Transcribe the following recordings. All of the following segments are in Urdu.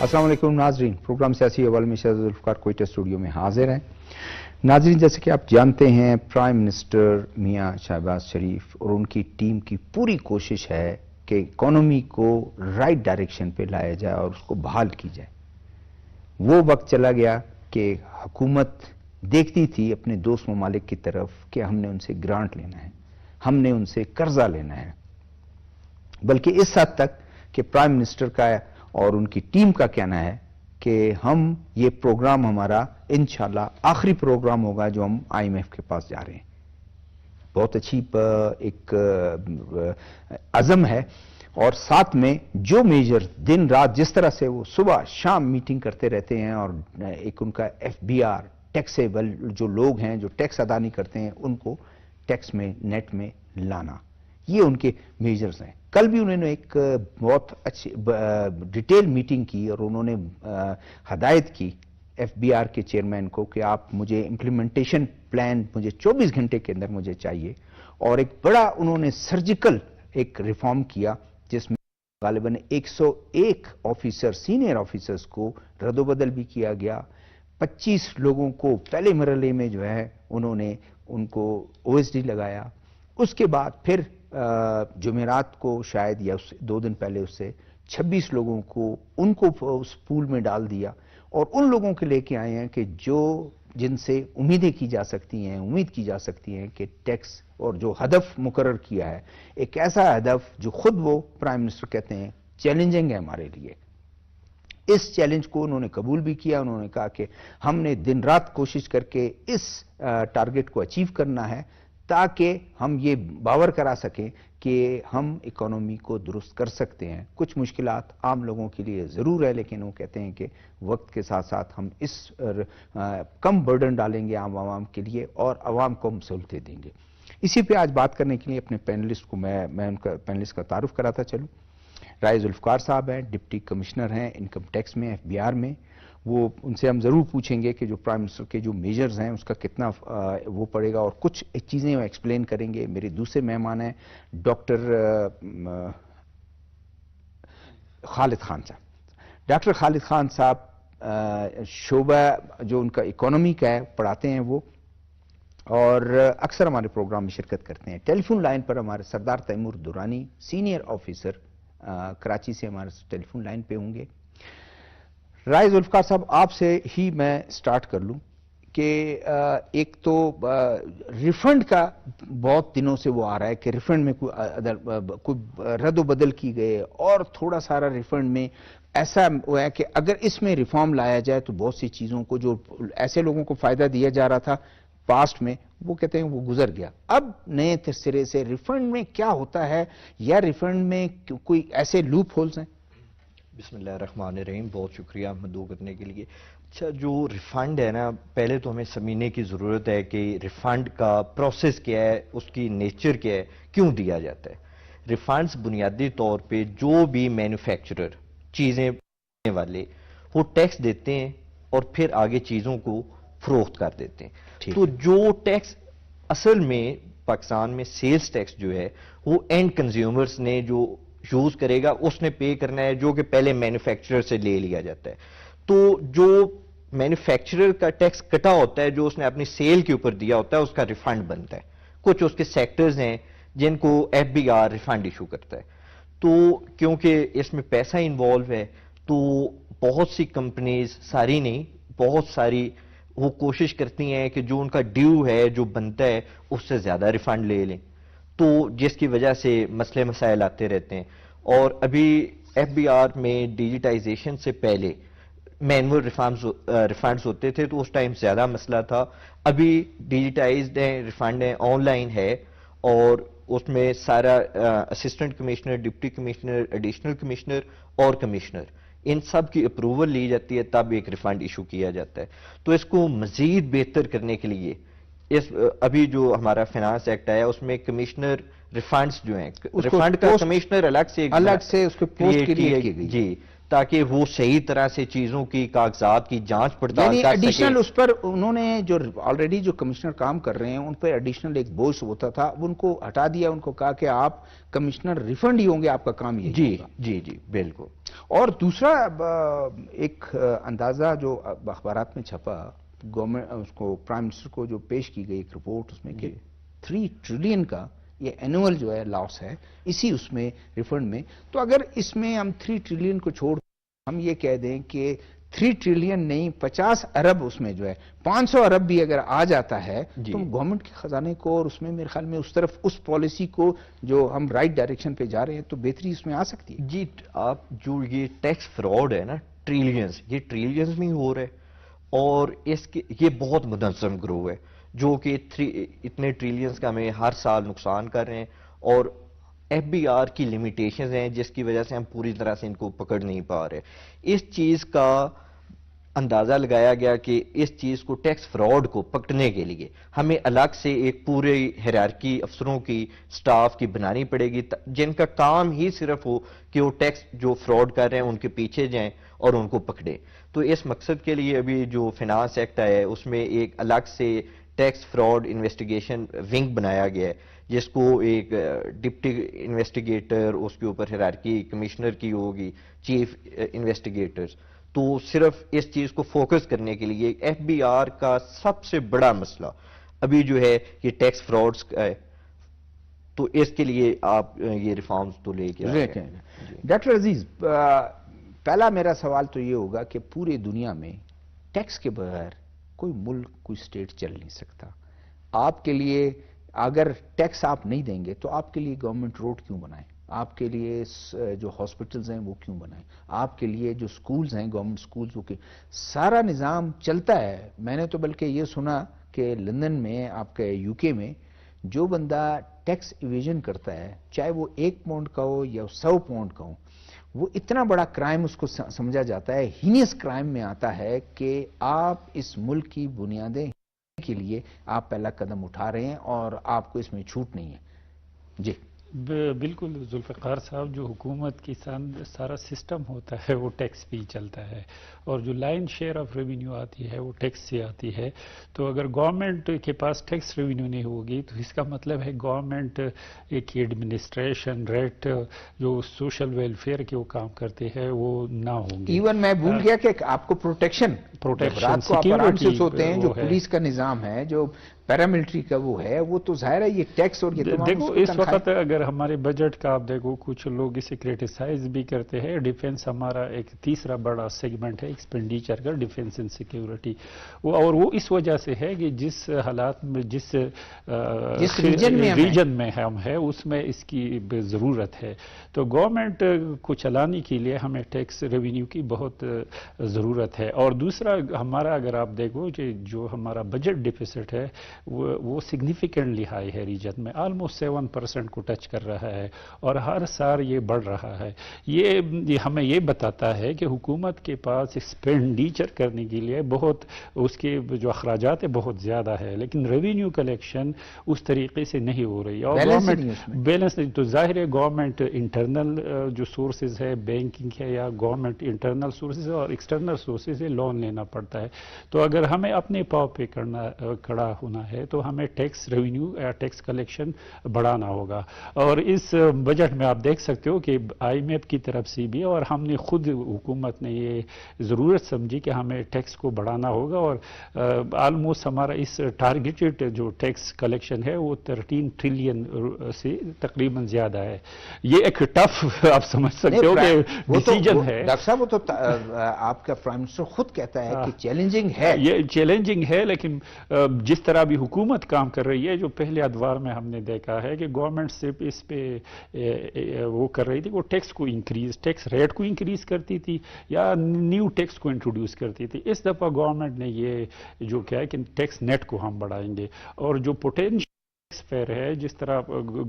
السلام علیکم ناظرین، پروگرام سیاسی اول میں شہزاد ذوالفقار کوئٹہ اسٹوڈیو میں حاضر ہیں۔ ناظرین، جیسے کہ آپ جانتے ہیں پرائم منسٹر میاں شہباز شریف اور ان کی ٹیم کی پوری کوشش ہے کہ اکانومی کو رائٹ ڈائریکشن پہ لایا جائے اور اس کو بحال کی جائے۔ وہ وقت چلا گیا کہ حکومت دیکھتی تھی اپنے دوست ممالک کی طرف کہ ہم نے ان سے گرانٹ لینا ہے، ہم نے ان سے قرضہ لینا ہے، بلکہ اس حد تک کہ پرائم منسٹر کا اور ان کی ٹیم کا کہنا ہے کہ ہم یہ پروگرام ہمارا انشاءاللہ آخری پروگرام ہوگا جو ہم آئی ایم ایف کے پاس جا رہے ہیں۔ بہت اچھی ایک عزم ہے، اور ساتھ میں جو میجر دن رات جس طرح سے وہ صبح شام میٹنگ کرتے رہتے ہیں، اور ایک ان کا ایف بی آر ٹیکسیبل جو لوگ ہیں جو ٹیکس ادا نہیں کرتے ہیں ان کو ٹیکس میں نیٹ میں لانا، یہ ان کے میجرز ہیں۔ کل بھی انہوں نے ایک بہت اچھی ڈیٹیل میٹنگ کی اور انہوں نے ہدایت کی ایف بی آر کے چیئرمین کو کہ آپ مجھے امپلیمنٹیشن پلان مجھے 24 گھنٹے کے اندر مجھے چاہیے، اور ایک بڑا انہوں نے سرجیکل ایک ریفارم کیا جس میں غالباً 101 آفیسر سینئر آفیسرز کو رد و بدل بھی کیا گیا۔ 25 لوگوں کو پہلے مرحلے میں جو ہے انہوں نے ان کو او ایس ڈی لگایا، اس کے بعد پھر جمعرات کو شاید یا 2 دن پہلے اس سے 26 لوگوں کو ان کو اس پول میں ڈال دیا، اور ان لوگوں کے لے کے آئے ہیں کہ جن سے امیدیں کی جا سکتی ہیں، امید کی جا سکتی ہیں کہ ٹیکس اور جو ہدف مقرر کیا ہے ایک ایسا ہدف جو خود وہ پرائم منسٹر کہتے ہیں چیلنجنگ ہے ہمارے لیے۔ اس چیلنج کو انہوں نے قبول بھی کیا، انہوں نے کہا کہ ہم نے دن رات کوشش کر کے اس ٹارگٹ کو اچیو کرنا ہے تاکہ ہم یہ باور کرا سکیں کہ ہم اکانومی کو درست کر سکتے ہیں۔ کچھ مشکلات عام لوگوں کے لیے ضرور ہے، لیکن وہ کہتے ہیں کہ وقت کے ساتھ ساتھ ہم اس کم برڈن ڈالیں گے عوام کے لیے اور عوام کو ہم سہولتیں دیں گے۔ اسی پہ آج بات کرنے کے لیے اپنے پینلسٹ کو میں ان کا پینلسٹ کا تعارف کراتا چلوں۔ رائے ذوالفقار صاحب ہیں، ڈپٹی کمشنر ہیں انکم ٹیکس میں، ایف بی آر میں۔ وہ ان سے ہم ضرور پوچھیں گے کہ جو پرائم منسٹر کے جو میجرز ہیں اس کا کتنا وہ پڑے گا، اور کچھ چیزیں وہ ایکسپلین کریں گے۔ میرے دوسرے مہمان ہیں ڈاکٹر خالد خان صاحب۔ ڈاکٹر خالد خان صاحب شعبہ جو ان کا اکانومی کا ہے پڑھاتے ہیں وہ، اور اکثر ہمارے پروگرام میں شرکت کرتے ہیں۔ ٹیلی فون لائن پر ہمارے سردار تیمور دورانی سینئر آفیسر کراچی سے ہمارے ٹیلی فون لائن پہ ہوں گے۔ رائے ذوالفقار صاحب، آپ سے ہی میں سٹارٹ کر لوں کہ ایک تو ریفنڈ کا بہت دنوں سے وہ آ رہا ہے کہ ریفنڈ میں کوئی رد و بدل کی گئے، اور تھوڑا سارا ریفنڈ میں ایسا ہوا ہے کہ اگر اس میں ریفارم لایا جائے تو بہت سی چیزوں کو جو ایسے لوگوں کو فائدہ دیا جا رہا تھا پاسٹ میں، وہ کہتے ہیں وہ گزر گیا۔ اب نئے سرے سے ریفنڈ میں کیا ہوتا ہے، یا ریفنڈ میں کوئی ایسے لوپ ہولز ہیں؟ بسم اللہ الرحمن الرحیم، بہت شکریہ مدعو کرنے کے لیے۔ اچھا، جو ریفنڈ ہے نا، پہلے تو ہمیں سمجھنے کی ضرورت ہے کہ ریفنڈ کا پروسیس کیا ہے، اس کی نیچر کیا ہے، کیوں دیا جاتا ہے۔ ریفنڈز بنیادی طور پہ جو بھی مینوفیکچرر چیزیں بنانے والے وہ ٹیکس دیتے ہیں اور پھر آگے چیزوں کو فروخت کر دیتے ہیں۔ تو جو ٹیکس اصل میں پاکستان میں سیلز ٹیکس جو ہے وہ اینڈ کنزیومرز نے جو یوز کرے گا اس نے پے کرنا ہے، جو کہ پہلے مینوفیکچرر سے لے لیا جاتا ہے۔ تو جو مینوفیکچرر کا ٹیکس کٹا ہوتا ہے جو اس نے اپنی سیل کے اوپر دیا ہوتا ہے اس کا ریفنڈ بنتا ہے۔ کچھ اس کے سیکٹرز ہیں جن کو F B R refund issue کرتا ہے۔ تو کیونکہ اس میں پیسہ انوالو ہے تو بہت سی کمپنیز، ساری نہیں بہت ساری، وہ کوشش کرتی ہیں کہ جو ان کا ڈیو ہے جو بنتا ہے اس سے زیادہ ریفنڈ لے لیں، تو جس کی وجہ سے مسئلے مسائل آتے رہتے ہیں۔ اور ابھی ایف بی آر میں ڈیجیٹائزیشن سے پہلے مینول ریفنڈز ہوتے تھے تو اس ٹائم زیادہ مسئلہ تھا۔ ابھی ڈیجیٹائزڈ ہیں، ریفنڈ ہیں، آن لائن ہے، اور اس میں سارا assistant commissioner, deputy commissioner, additional commissioner اور کمشنر ان سب کی اپروول لی جاتی ہے، تب ایک ریفنڈ ایشو کیا جاتا ہے۔ تو اس کو مزید بہتر کرنے کے لیے ابھی جو ہمارا فائنانس ایکٹ آیا اس میں کمشنر ریفنڈز جو ہیں، ریفنڈ کا کمشنر الگ سے اس کو پوسٹ کریٹ کی گئی، جی، تاکہ وہ صحیح طرح سے چیزوں کی کاغذات کی جانچ پڑتال یعنی کر ایڈیشنل سکے. اس پر انہوں نے جو آلریڈی جو کمشنر کام کر رہے ہیں ان پر ایڈیشنل ایک بوجھ ہوتا تھا، ان کو ہٹا دیا، ان کو کہا کہ آپ کمشنر ریفنڈ ہی ہوں گے، آپ کا کام یہی جی ہوگا. جی جی بالکل. اور دوسرا ایک اندازہ جو اخبارات میں چھپا، گورنمنٹ اس کو پرائم منسٹر کو جو پیش کی گئی ایک رپورٹ اس میں کہ 3 ٹریلین کا یہ اینول جو ہے لاس ہے اسی اس میں ریفنڈ میں. تو اگر اس میں ہم 3 ٹریلین کو چھوڑ ہم یہ کہہ دیں کہ 3 ٹریلین نہیں 50 ارب اس میں جو ہے 500 ارب بھی اگر آ جاتا ہے تو گورنمنٹ کے خزانے کو اور اس میں میرے خیال میں اس طرف اس پالیسی کو جو ہم رائٹ ڈائریکشن پہ جا رہے ہیں تو بہتری اس میں آ سکتی ہے. جی آپ جو یہ ٹیکس فراڈ ہے نا ٹریلینز، یہ ٹریلینز میں ہی ہو رہے اور اس کے یہ بہت منظم گروہ ہے جو کہ اتنے ٹریلینز کا ہمیں ہر سال نقصان کر رہے ہیں اور ایف بی آر کی لمیٹیشنز ہیں جس کی وجہ سے ہم پوری طرح سے ان کو پکڑ نہیں پا رہے. اس چیز کا اندازہ لگایا گیا کہ اس چیز کو ٹیکس فراڈ کو پکڑنے کے لیے ہمیں الگ سے ایک پورے ہیرارکی افسروں کی سٹاف کی بنانی پڑے گی جن کا کام ہی صرف ہو کہ وہ ٹیکس جو فراڈ کر رہے ہیں ان کے پیچھے جائیں اور ان کو پکڑیں. تو اس مقصد کے لیے ابھی جو فنانس ایکٹ ہے اس میں ایک الگ سے ٹیکس فراڈ انویسٹیگیشن ونگ بنایا گیا ہے جس کو ایک ڈپٹی انویسٹیگیٹر اس کے اوپر ہیرارکی کمشنر کی ہوگی، چیف انویسٹیگیٹرز. تو صرف اس چیز کو فوکس کرنے کے لیے ایف بی آر کا سب سے بڑا مسئلہ ابھی جو ہے یہ ٹیکس فراڈز کا ہے. تو اس کے لیے آپ یہ ریفارمز تو لے کے آئے ہیں. ڈاکٹر عزیز پہلا میرا سوال تو یہ ہوگا کہ پوری دنیا میں ٹیکس کے بغیر کوئی ملک کوئی اسٹیٹ چل نہیں سکتا. آپ کے لیے اگر ٹیکس آپ نہیں دیں گے تو آپ کے لیے گورنمنٹ روڈ کیوں بنائیں، آپ کے لیے جو ہاسپٹلز ہیں وہ کیوں بنائیں، آپ کے لیے جو سکولز ہیں گورنمنٹ سکولز وہ سارا نظام چلتا ہے. میں نے تو بلکہ یہ سنا کہ لندن میں آپ کے یو کے میں جو بندہ ٹیکس ایویژن کرتا ہے چاہے وہ 1 پاؤنڈ کا ہو یا 100 پاؤنڈ کا ہو وہ اتنا بڑا کرائم اس کو سمجھا جاتا ہے، ہینیس کرائم میں آتا ہے کہ آپ اس ملک کی بنیادیں کے لیے آپ پہلا قدم اٹھا رہے ہیں اور آپ کو اس میں چھوٹ نہیں ہے. جی بالکل ذوالفقار صاحب، جو حکومت کی سارا سسٹم ہوتا ہے وہ ٹیکس پہ ہی چلتا ہے اور جو لائن شیئر آف ریونیو آتی ہے وہ ٹیکس سے آتی ہے. تو اگر گورنمنٹ کے پاس ٹیکس ریونیو نہیں ہوگی تو اس کا مطلب ہے گورنمنٹ ایک ایڈمنسٹریشن ریٹ جو سوشل ویلفیئر کے وہ کام کرتے ہیں وہ نہ ہوں گے. ایون میں بھول گیا کہ آپ کو پروٹیکشن رات کو آپ آرام سے سوتے ہیں جو پولیس کا نظام ہے جو پیراملٹری کا وہ ہے وہ تو ظاہر ہے یہ ٹیکس اور یہ تمام دیکھو اس وقت اگر ہمارے بجٹ کا آپ دیکھو کچھ لوگ اسے کریٹیسائز بھی کرتے ہیں. ڈیفنس ہمارا ایک تیسرا بڑا سیگمنٹ ہے ایکسپینڈیچر کا، ڈیفنس اینڈ سیکیورٹی. اور وہ اس وجہ سے ہے کہ جس حالات میں جس ریجن میں ہم ہے اس میں اس کی ضرورت ہے. تو گورنمنٹ کو چلانے کے لیے ہمیں ٹیکس ریونیو کی بہت ضرورت ہے. اور دوسرا ہمارا اگر آپ دیکھو جو ہمارا بجٹ ڈیفیسٹ ہے وہ سگنیفیکنٹلی ہائی ہے ریجن میں، آلموسٹ 7% کو ٹچ کر رہا ہے اور ہر سال یہ بڑھ رہا ہے. یہ ہمیں یہ بتاتا ہے کہ حکومت کے پاس ایکسپینڈیچر کرنے کے لیے بہت اس کے جو اخراجات ہیں بہت زیادہ ہے لیکن ریونیو کلیکشن اس طریقے سے نہیں ہو رہی اور گورنمنٹ بیلنس نہیں. تو ظاہر ہے گورنمنٹ انٹرنل جو سورسز ہے بینکنگ ہے یا گورنمنٹ انٹرنل سورسز اور ایکسٹرنل سورسز سے لون لینا پڑتا ہے. تو اگر ہمیں اپنے پاؤں پہ کھڑا ہونا ہے تو ہمیں ٹیکس ریونیو یا ٹیکس کلیکشن بڑھانا ہوگا. اور اس بجٹ میں آپ دیکھ سکتے ہو کہ آئی ایم ایف کی طرف سے بھی اور ہم نے خود حکومت نے یہ ضرورت سمجھی کہ ہمیں ٹیکس کو بڑھانا ہوگا اور آلموسٹ ہمارا اس ٹارگیٹڈ جو ٹیکس کلیکشن ہے وہ 13 ٹریلین سے تقریباً زیادہ ہے. یہ ایک ٹف آپ سمجھ سکتے ہو کہ ڈیسیجن ہے. ڈاکٹر صاحب وہ تو آپ کا پرائم منسٹر خود کہتا ہے کہ چیلنجنگ ہے. یہ چیلنجنگ ہے لیکن جس طرح بھی حکومت کام کر رہی ہے جو پہلے ادوار میں ہم نے دیکھا ہے کہ گورنمنٹ صرف اس پہ وہ کر رہی تھی وہ ٹیکس کو انکریز ٹیکس ریٹ کو انکریز کرتی تھی یا نیو ٹیکس کو انٹروڈیوس کرتی تھی. اس دفعہ گورنمنٹ نے یہ جو کیا ہے کہ ٹیکس نیٹ کو ہم بڑھائیں گے اور جو پوٹینشیل ٹیکس فیئر ہے، جس طرح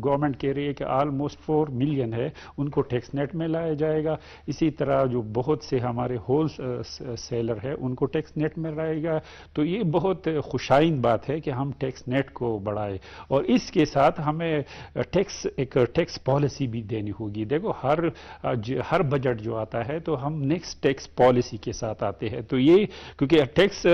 گورنمنٹ کہہ رہی ہے کہ آلموسٹ 4 ملین ہے ان کو ٹیکس نیٹ میں لایا جائے گا، اسی طرح جو بہت سے ہمارے ہول سیلر ہے ان کو ٹیکس نیٹ میں لائے گا، تو یہ بہت خوشائن بات ہے کہ ہم ٹیکس نیٹ کو بڑھائے، اور اس کے ساتھ ہمیں ایک ٹیکس پالیسی بھی دینی ہوگی۔ دیکھو ہر بجٹ جو آتا ہے تو ہم نیکسٹ ٹیکس پالیسی کے ساتھ آتے ہیں، تو یہ کیونکہ ٹیکس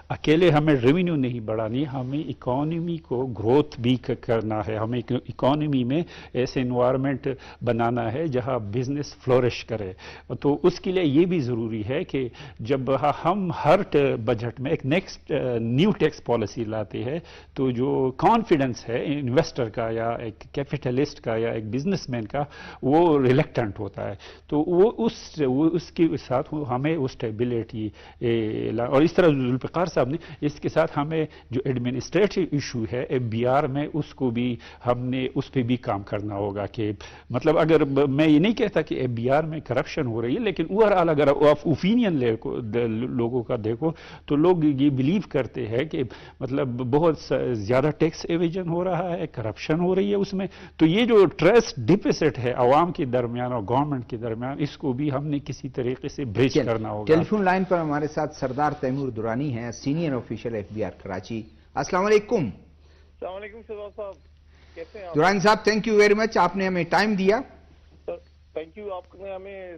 اکیلے ہمیں ریونیو نہیں بڑھانی، ہمیں اکانومی کو گروتھ بھی کرنا ہے، ہمیں اکانومی میں ایسے انوائرمنٹ بنانا ہے جہاں بزنس فلورش کرے، تو اس کے لیے یہ بھی ضروری ہے کہ جب ہم ہر بجٹ میں ایک نیکسٹ نیو ٹیکس پالیسی لاتے ہیں تو جو کانفیڈنس ہے انویسٹر کا یا ایک کیپٹلسٹ کا یا ایک بزنس مین کا وہ ریلیکٹنٹ ہوتا ہے، تو وہ اس کے ساتھ ہمیں اسٹیبلٹی، اور اس طرح ذوالفقار صاحب نے اس کے ساتھ ہمیں جو ایڈمنسٹریٹو ایشو ہے FBR میں اس کو بھی ہم نے اس پہ بھی کام کرنا ہوگا، کہ مطلب اگر میں یہ نہیں کہتا کہ FBR میں کرپشن ہو رہی ہے، لیکن اوورآل اگر آپ اوپینین لوگوں کا دیکھو تو لوگ یہ بلیو کرتے ہیں کہ مطلب بہت زیادہ ٹیکس ایویژن ہو رہا ہے، کرپشن ہو رہی ہے اس میں، تو یہ جو ٹرسٹ ڈیفیسٹ ہے عوام کے درمیان اور گورنمنٹ کے درمیان، اس کو بھی ہم نے کسی طریقے سے بریج کرنا ہوگا۔ ٹیلی فون لائن پر ہمارے ساتھ سردار تیمور درانی ہیں، سینئر آفیشل FBR کراچی۔ السلام علیکم۔ السلام علیکم شہزاد صاحب، کیسے ہیں آپ؟ درانی صاحب تھینک یو ویری مچ، آپ نے ہمیں ٹائم دیا۔ تھینک یو، آپ نے ہمیں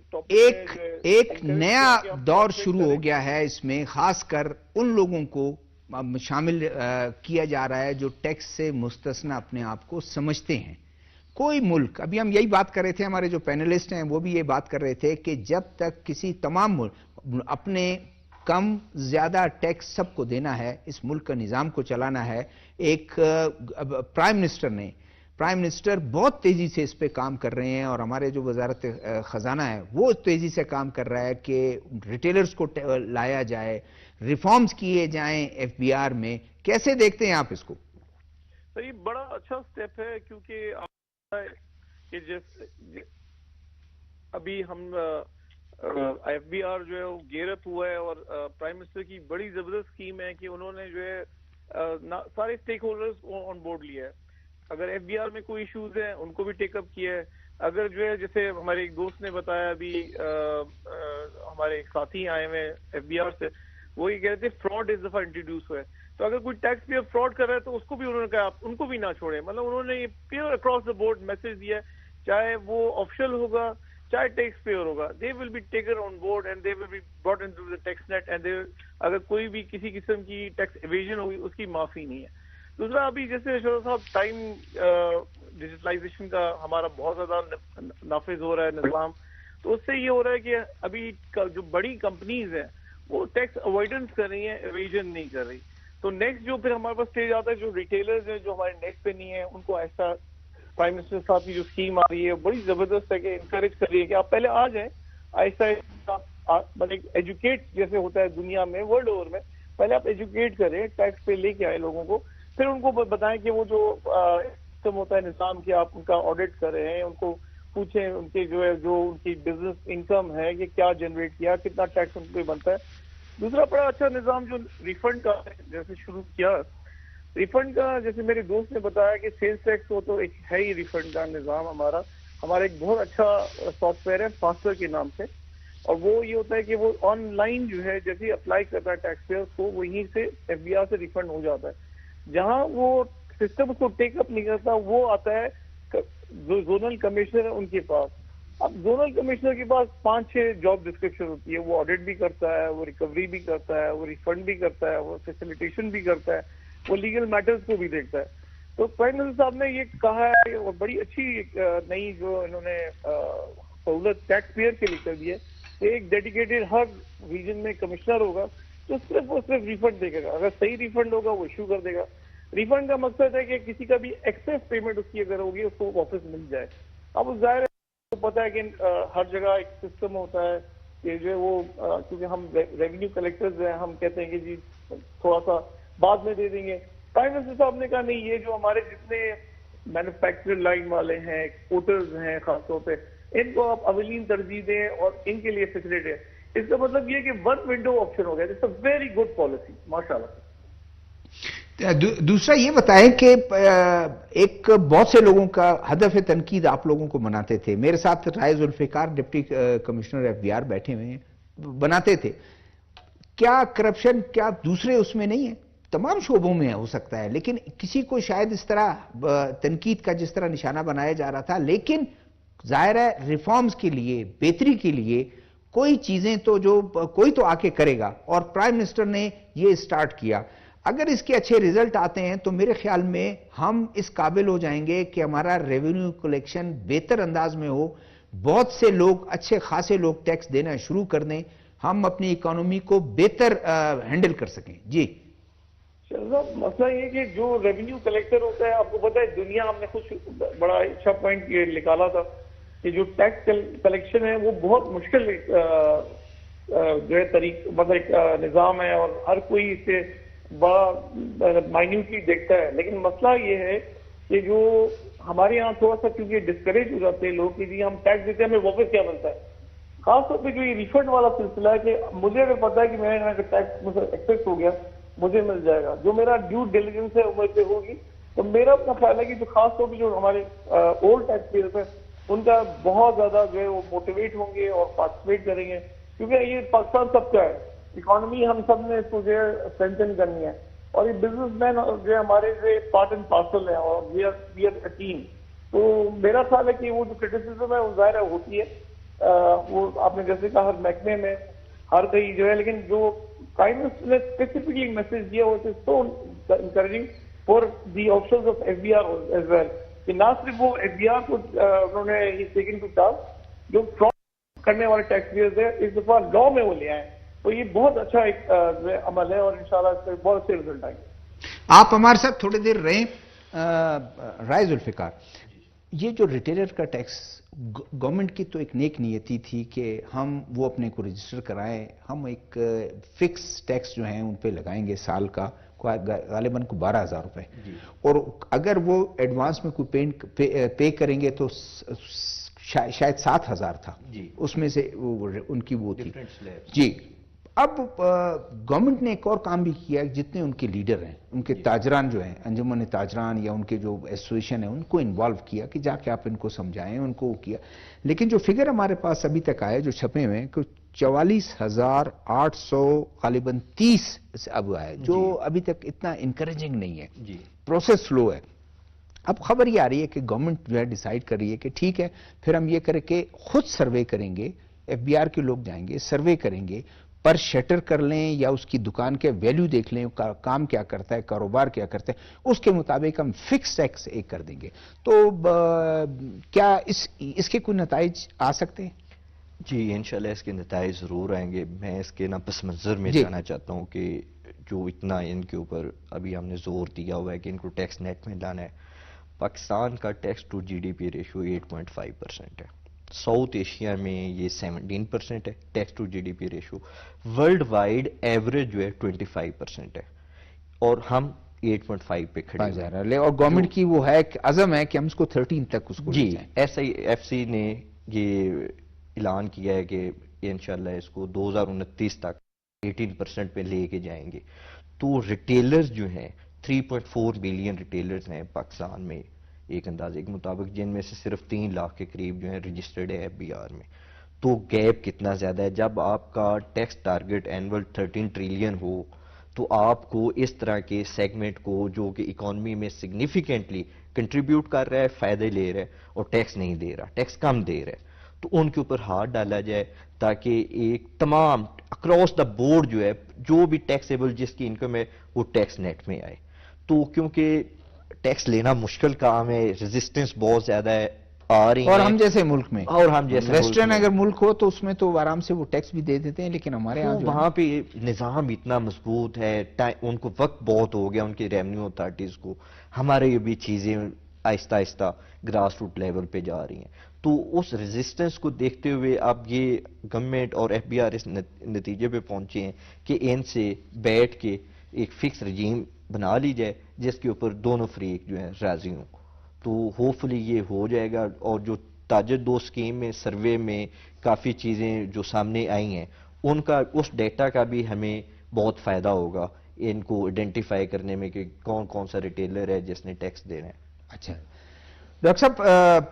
ایک نیا دور شروع ہو گیا ہے، اس میں خاص کر ان لوگوں کو شامل کیا جا رہا ہے جو ٹیکس سے مستثنی اپنے آپ کو سمجھتے ہیں۔ کوئی ملک، ابھی ہم یہی بات کر رہے تھے، ہمارے جو پینلسٹ ہیں وہ بھی یہ بات کر رہے تھے کہ جب تک کسی تمام ملک اپنے کم زیادہ ٹیکس سب کو دینا ہے، اس ملک کا نظام کو چلانا ہے، ایک پرائم منسٹر بہت تیزی سے اس پہ کام کر رہے ہیں، اور ہمارے جو وزارت خزانہ ہے وہ تیزی سے کام کر رہا ہے کہ ریٹیلرز کو لایا جائے، ریفارمز کیے جائیں FBR میں۔ کیسے دیکھتے ہیں آپ اس کو؟ یہ بڑا اچھا سٹیپ ہے، کیونکہ ابھی ہم FBR جو ہے وہ گیرت ہوا ہے، اور پرائم منسٹر کی بڑی زبردست اسکیم ہے کہ انہوں نے جو ہے سارے اسٹیک ہولڈرز آن بورڈ لیا ہے۔ اگر FBR میں کوئی ایشوز ہیں ان کو بھی ٹیک اپ کیا ہے۔ اگر جو ہے جیسے ہمارے ایک دوست نے بتایا، ابھی ہمارے ایک ساتھی آئے ہوئے FBR سے، وہ یہ کہہ رہے تھے فراڈ اس دفعہ انٹروڈیوس ہوا ہے، تو اگر کوئی ٹیکس پیئر فراڈ کر رہا ہے تو اس کو بھی انہوں نے کہا ان کو بھی نہ چھوڑیں، مطلب انہوں نے یہ پیئر اکراس دا بورڈ میسج دیا ہے، چاہے وہ آفیشل ہوگا چاہے ٹیکس پیئر ہوگا، they will be taken on board and they will be brought into the tax net, and اگر کوئی بھی کسی قسم کی ٹیکس ایویژن ہوگی اس کی معافی نہیں ہے۔ دوسرا، ابھی جیسے شہزاد صاحب ٹائم ڈیجیٹلائزیشن کا ہمارا بہت زیادہ نافذ ہو رہا ہے نظام، تو اس سے یہ ہو رہا ہے کہ ابھی جو بڑی کمپنیز ہیں وہ ٹیکس اوائڈنس کر رہی ہیں، ایویژن نہیں کر رہی، تو نیکسٹ جو پھر ہمارے پاس اسٹیج آتا ہے، جو ریٹیلرز ہیں جو ہمارے نیٹ پہ نہیں ہیں، ان کو ایسا پرائم منسٹر صاحب کی جو اسکیم آ رہی ہے بڑی زبردست ہے کہ انکریج کر رہی ہے کہ آپ پہلے آ جائیں آہستہ آہستہ، مطلب ایجوکیٹ جیسے ہوتا ہے دنیا میں، ورلڈ اوور میں، پہلے آپ ایجوکیٹ کریں، ٹیکس پہ لے کے آئے لوگوں کو، پھر ان کو بتائیں کہ وہ جو سسٹم ہوتا ہے نظام کہ آپ ان کا آڈٹ کر رہے ہیں، ان کو پوچھیں ان کے جو ہے جو ان کی بزنس انکم ہے کہ کیا جنریٹ کیا، کتنا ٹیکس ان پہ بنتا ہے۔ دوسرا بڑا اچھا نظام جو ریفنڈ کا جیسے شروع کیا، ریفنڈ کا جیسے میرے دوست نے بتایا کہ سیلز ٹیکس ہو تو ایک ہے ہی ریفنڈ کا نظام ہمارا ایک بہت اچھا سافٹ ویئر ہے فاسٹر کے نام سے، اور وہ یہ ہوتا ہے کہ وہ آن لائن جو ہے جیسے ہی اپلائی کرتا ہے ٹیکس پیئر کو، وہیں سے FBR سے ریفنڈ ہو جاتا ہے۔ جہاں وہ سسٹم اس کو ٹیک اپ نہیں کرتا، وہ آتا ہے جو زونل کمشنر ہے ان کے پاس۔ اب زونل کمشنر کے پاس 5-6 جاب ڈسکرپشن ہوتی ہے، وہ آڈٹ بھی کرتا ہے، وہ ریکوری بھی کرتا ہے، وہ ریفنڈ بھی کرتا ہے، وہ فیسیلیٹیشن بھی کرتا ہے، وہ لیگل میٹرز کو بھی دیکھتا ہے۔ تو پرائم منسٹر صاحب نے یہ کہا ہے، اور بڑی اچھی نئی جو انہوں نے سہولت ٹیکس پیئر کے لیے کر دی ہے، ایک ڈیڈیکیٹڈ ہر ریجن میں کمشنر ہوگا تو صرف ریفنڈ دے گا، اگر صحیح ریفنڈ ہوگا وہ ایشو کر دے گا۔ ریفنڈ کا مقصد ہے کہ کسی کا بھی ایکسیس پیمنٹ اس کی اگر ہوگی اس کو واپس مل جائے۔ اب ظاہر ہے پتا ہے کہ ہر جگہ ایک سسٹم ہوتا ہے کہ جو ہے وہ کیونکہ ہم ریونیو کلیکٹرز ہیں، ہم کہتے ہیں کہ جی تھوڑا سا بعد میں دے دیں گے۔ پرائم منسٹر صاحب نے کہا نہیں، یہ جو ہمارے جتنے مینوفیکچر لائن والے ہیں، ایکسپورٹرز ہیں خاص طور پہ، ان کو آپ اولین ترجیح دیں اور ان کے لیے فیسیلیٹی ہے۔ اس کا مطلب یہ کہ ون ونڈو آپشن ہو گیا، it's a very good policy, ماشاء اللہ۔ دوسرا یہ بتائیں کہ ایک بہت سے لوگوں کا ہدف تنقید آپ لوگوں کو بناتے تھے. میرے ساتھ رائے ذوالفقار ڈپٹی کمشنر FBR بیٹھے ہوئے ہیں, بناتے تھے. کیا کرپشن کیا دوسرے اس میں نہیں ہے؟ تمام شعبوں میں ہو سکتا ہے, لیکن کسی کو شاید اس طرح تنقید کا جس طرح نشانہ بنایا جا رہا تھا. لیکن ظاہر ہے ریفارمز کے لیے, بہتری کے لیے کوئی چیزیں تو جو کوئی تو آ کے کرے گا, اور پرائم منسٹر نے یہ سٹارٹ کیا. اگر اس کے اچھے ریزلٹ آتے ہیں تو میرے خیال میں ہم اس قابل ہو جائیں گے کہ ہمارا ریونیو کلیکشن بہتر انداز میں ہو, بہت سے لوگ اچھے خاصے لوگ ٹیکس دینا شروع کر دیں, ہم اپنی اکانومی کو بہتر ہینڈل کر سکیں. جی صاحب, مسئلہ یہ کہ جو ریونیو کلیکٹر ہوتا ہے, آپ کو پتہ ہے دنیا ہم نے کچھ بڑا اچھا پوائنٹ یہ نکالا تھا کہ جو ٹیکس کلیکشن ہے وہ بہت مشکل جو ہے مطلب ایک نظام ہے, اور ہر کوئی اس سے بڑا مائنیوٹلی دیکھتا ہے. لیکن مسئلہ یہ ہے کہ جو ہمارے یہاں تھوڑا سا کیونکہ ڈسکریج ہو جاتے ہیں لوگ کہ جی ہم ٹیکس دیتے ہیں, ہمیں واپس کیا ملتا ہے. خاص طور پہ جو یہ ریفنڈ والا سلسلہ ہے کہ مجھے اگر پتا ہے کہ میں نے ٹیکس مجھے ایکسیس ہو گیا, مجھے مل جائے گا, جو میرا ڈیو ڈیلیجنس ہے وہ پہ ہوگی. تو میرا اپنا خیال ہے کہ جو خاص طور پہ جو ہمارے اولڈ ٹیکس پیئرس ہیں ان کا بہت زیادہ جو ہے وہ موٹیویٹ ہوں گے اور پارٹیسپیٹ کریں گے, کیونکہ یہ پاکستان سب کا ہے. اکانومی ہم سب نے اس کو جو ہے اسٹرینتھن کرنی ہے, اور یہ بزنس مین جو ہے ہمارے جو پارٹ اینڈ پارسل ہے, اور وی آر اے ٹیم. تو میرا خیال ہے کہ وہ جو کرٹیسزم ہے وہ ظاہر ہوتی ہے, وہ آپ نے جیسے کہا ہر محکمے میں ہر کہیں جو ہے, لیکن جو پرائم منسٹر نے اسپیسیفکلی میسج دیا وہ so encouraging for the officers of FBR as well, کہ نہ صرف وہ FBR کو انہوں نے ٹیکن ٹو ٹاسک, جو فراڈ کرنے والے ٹیکس پیئرز ہیں اس دفعہ لا میں وہ لے آئے. تو یہ بہت اچھا ایک عمل ہے, اور انشاءاللہ اس سے بہت اچھے رزلٹ آئیں گے. آپ ہمارے ساتھ تھوڑی دیر رہیں. رائے ذوالفقار, یہ جو ریٹیلر کا ٹیکس گورنمنٹ کی تو ایک نیک نیتی تھی کہ ہم وہ اپنے کو رجسٹر کرائیں, ہم ایک فکس ٹیکس جو ہیں ان پہ لگائیں گے سال کا غالباً کو 12,000 روپے, اور اگر وہ ایڈوانس میں کوئی پے کریں گے تو شاید 7,000 تھا, اس میں سے ان کی وہ تھی. جی, اب گورنمنٹ نے ایک اور کام بھی کیا, جتنے ان کے لیڈر ہیں, ان کے تاجران جو ہیں, انجمن تاجران یا ان کے جو ایسوسیشن ہیں, ان کو انوالو کیا کہ جا کے آپ ان کو سمجھائیں, ان کو کیا. لیکن جو فگر ہمارے پاس ابھی تک آئے جو چھپے ہوئے ہیں کہ 44,800 غالباً 30 اب آئے, جو ابھی تک اتنا انکریجنگ نہیں ہے, پروسیس سلو ہے. اب خبر یہ آ رہی ہے کہ گورنمنٹ جو ہے ڈیسائیڈ کر رہی ہے کہ ٹھیک ہے پھر ہم یہ کریں کہ خود سروے کریں گے, FBR کے لوگ جائیں گے سروے کریں گے, پر شٹر کر لیں یا اس کی دکان کے ویلیو دیکھ لیں, کام کیا کرتا ہے, کاروبار کیا کرتا ہے, اس کے مطابق ہم فکس ٹیکس ایک کر دیں گے. تو کیا اس کے کوئی نتائج آ سکتے ہیں؟ جی انشاءاللہ اس کے نتائج ضرور آئیں گے. میں اس کے پس منظر میں جانا چاہتا ہوں کہ جو اتنا ان کے اوپر ابھی ہم نے زور دیا ہوا ہے کہ ان کو ٹیکس نیٹ میں لانا ہے. پاکستان کا ٹیکس ٹو GDP ریشو 8.5% ہے, ساؤتھ ایشیا میں یہ 17% ہے tax to GDP ratio. Worldwide average جو ہے 25% ہے, اور ہم 8.5 پہ کھڑے ہیں. اور گورنمنٹ کی وہ ہے عزم ہے کہ ہم اس کو 13 تک اس کو جی SIFC نے یہ اعلان کیا ہے کہ انشاءاللہ اس کو 2029 تک 18% پہ لے کے جائیں گے. تو ریٹیلرز جو ہیں 3.4 ملین ریٹیلرز ہیں پاکستان میں ایک اندازے کے مطابق, جن میں سے صرف 3 لاکھ کے قریب جو ہیں رجسٹرڈ ہے FBR میں. تو گیپ کتنا زیادہ ہے. جب آپ کا ٹیکس ٹارگٹ اینول 13 ٹریلین ہو تو آپ کو اس طرح کے سیگمنٹ کو جو کہ اکانومی میں سگنیفیکنٹلی کنٹریبیوٹ کر رہا ہے, فائدے لے رہا ہے, اور ٹیکس نہیں دے رہا, ٹیکس کم دے رہا ہے, تو ان کے اوپر ہاتھ ڈالا جائے تاکہ ایک تمام اکراس دا بورڈ جو ہے جو بھی ٹیکسیبل جس کی انکم ہے وہ ٹیکس نیٹ میں آئے. تو کیونکہ ٹیکس لینا مشکل کام ہے, ریزسٹنس بہت زیادہ ہے آ رہی ہے, اور ہم جیسے ملک میں, اور ہم جیسے ویسٹرن اگر ملک ہو تو اس میں تو آرام سے وہ ٹیکس بھی دے دیتے ہیں, لیکن ہمارے ہاں وہاں پہ نظام اتنا مضبوط ہے, ان کو وقت بہت ہو گیا ان کی ریونیو اتھارٹیز کو. ہمارے یہ بھی چیزیں آہستہ آہستہ گراس روٹ لیول پہ جا رہی ہیں. تو اس ریزسٹنس کو دیکھتے ہوئے اب یہ گورنمنٹ اور FBR اس نتیجے پہ پہنچے ہیں کہ ان سے بیٹھ کے ایک فکس رجیم بنا لی جائے جس کے اوپر دونوں فریق جو ہیں راضی ہوں. تو ہوپ فلی یہ ہو جائے گا, اور جو تاجر دو اسکیم میں سروے میں کافی چیزیں جو سامنے آئی ہیں ان کا اس ڈیٹا کا بھی ہمیں بہت فائدہ ہوگا. ان کو آئیڈینٹیفائی کرنے میں کہ کون کون سا ریٹیلر ہے جس نے ٹیکس دینا ہے؟ اچھا ڈاکٹر صاحب،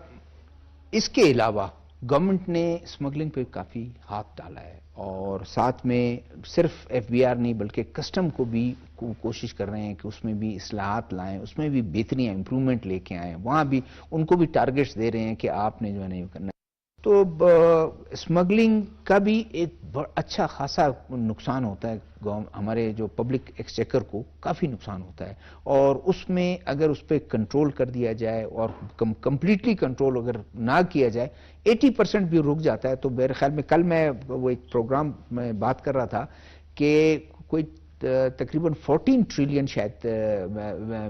اس کے علاوہ گورنمنٹ نے اسمگلنگ پہ کافی ہاتھ ڈالا ہے، اور ساتھ میں صرف ایف بی آر نہیں بلکہ کسٹم کو بھی کوشش کر رہے ہیں کہ اس میں بھی اصلاحات لائیں، اس میں بھی بہتریاں امپرومنٹ لے کے آئیں، وہاں بھی ان کو بھی ٹارگٹس دے رہے ہیں کہ آپ نے جو ہے نا یہ کرنا ہے۔ تو اسمگلنگ کا بھی ایک اچھا خاصا نقصان ہوتا ہے، ہمارے جو پبلک ایکسچیکر کو کافی نقصان ہوتا ہے، اور اس میں اگر اس پہ کنٹرول کر دیا جائے اور کمپلیٹلی کنٹرول اگر نہ کیا جائے 80% بھی رک جاتا ہے۔ تو میرے خیال میں کل میں وہ ایک پروگرام میں بات کر رہا تھا کہ کوئی تقریباً 14 ٹریلین شاید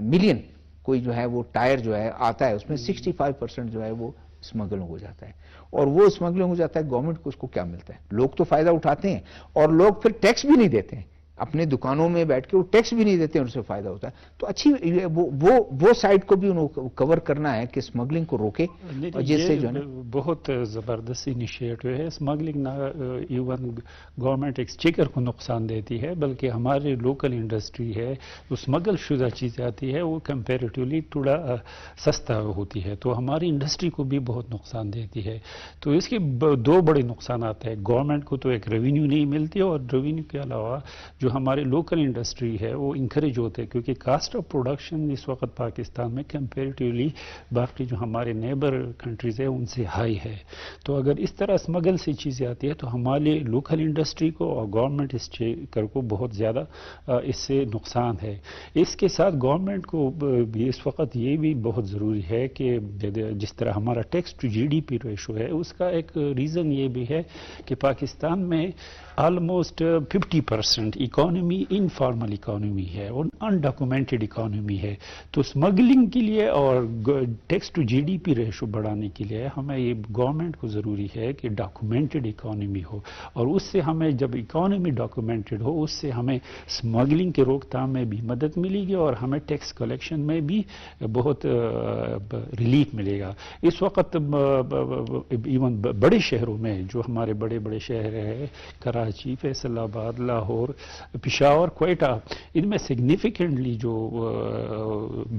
ملین کوئی جو ہے وہ ٹائر جو ہے آتا ہے، اس میں 65% جو ہے وہ اسمگل ہو جاتا ہے، اور وہ اسمگلنگ ہو جاتا ہے، گورنمنٹ کو اس کو کیا ملتا ہے؟ لوگ تو فائدہ اٹھاتے ہیں، اور لوگ پھر ٹیکس بھی نہیں دیتے ہیں، اپنے دکانوں میں بیٹھ کے وہ ٹیکس بھی نہیں دیتے ہیں، ان سے فائدہ ہوتا ہے۔ تو اچھی وہ سائڈ کو بھی انہوں کو کور کرنا ہے کہ اسمگلنگ کو روکے، اور جس سے جو ہے بہت زبردست انیشیٹو ہے۔ اسمگلنگ نہ ایون گورنمنٹ ایکسچیکر کو نقصان دیتی ہے، بلکہ ہمارے لوکل انڈسٹری ہے، اسمگل شدہ چیزیں آتی ہے وہ کمپیریٹیولی تھوڑا سستا ہوتی ہے، تو ہماری انڈسٹری کو بھی بہت نقصان دیتی ہے۔ تو اس کے دو بڑے نقصانات ہیں، گورنمنٹ کو تو ایک ریونیو نہیں ملتی، اور ریونیو کے علاوہ جو ہمارے لوکل انڈسٹری ہے وہ انکریج ہوتے ہیں، کیونکہ کاسٹ آف پروڈکشن اس وقت پاکستان میں کمپیریٹیولی باقی جو ہمارے نیبر کنٹریز ہیں ان سے ہائی ہے۔ تو اگر اس طرح اسمگل سے چیزیں آتی ہے تو ہمارے لوکل انڈسٹری کو اور گورنمنٹ ایکسچیکر کو بہت زیادہ اس سے نقصان ہے۔ اس کے ساتھ گورنمنٹ کو بھی اس وقت یہ بھی بہت ضروری ہے کہ جس طرح ہمارا tax to G D P ratio ہے، اس کا ایک ریزن یہ بھی ہے کہ پاکستان میں آلموسٹ 50% اکانومی انفارمل اکانومی ہے اور انڈاکومنٹڈ اکانومی ہے۔ تو اسمگلنگ کے لیے اور tax to G D P ratio بڑھانے کے لیے ہمیں یہ گورنمنٹ کو ضروری ہے کہ ڈاکومنٹڈ اکانومی ہو، اور اس سے ہمیں جب اکانومی ڈاکومنٹڈ ہو اس سے ہمیں اسمگلنگ کے روک تھام میں بھی مدد ملے گی، اور ہمیں ٹیکس کلیکشن میں بھی بہت ریلیف ملے گا۔ اس وقت ایون بڑے شہروں میں جو ہمارے بڑے بڑے شہر ہیں، کراچی، فیصل آباد، لاہور، پشاور، کوئٹہ، ان میں سگنیفیکنٹلی جو